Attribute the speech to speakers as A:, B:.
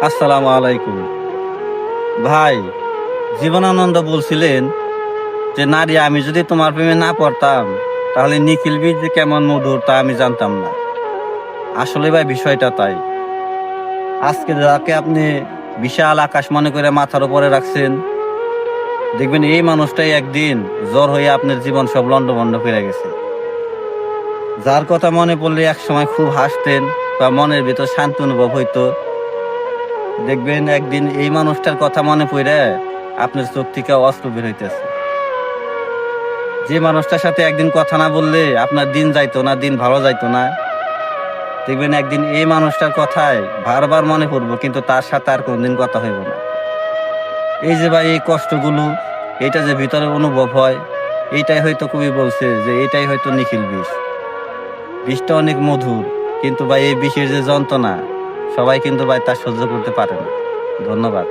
A: আসসালামু আলাইকুম ভাই। জীবনানন্দ বলছিলেন যে নারী, আমি যদি তোমার প্রেমে না পড়তাম তাহলে নিখিল বীজ যে কেমন মধুর তা আমি জানতাম না। আসলে ভাই বিষয়টা তাই। আজকে যাকে আপনি বিশাল আকাশ মনে করে মাথার উপরে রাখছেন, দেখবেন এই মানুষটাই একদিন জ্বর হয়ে আপনার জীবন সব লন্ডভন্ড ফিরে গেছে। যার কথা মনে পড়লে একসময় খুব হাসতেন বা মনের ভিতর শান্তি অনুভব হইতো, দেখবেন একদিন এই মানুষটার কথা মনে পড়ে আপনার চোখ থেকে অশ্রু বের হইতেছে। যে মানুষটার সাথে একদিন কথা না বললে আপনার দিন যাইতো না, দিন ভালো যাইতো না, দেখবেন একদিন এই মানুষটার কথায় বারবার মনে পড়বো, কিন্তু তার সাথে আর কোনদিন কথা হইব না। এই যে ভাই এই কষ্টগুলো, এটা যে ভিতরে অনুভব হয়, এইটাই হয়তো কবি বলছে যে এটাই হয়তো নিখিল বিষ। বিষটা অনেক মধুর, কিন্তু ভাই এই বিষের যে যন্ত্রণা, সবাই কিন্তু ভাই তা সহ্য করতে পারে না। ধন্যবাদ।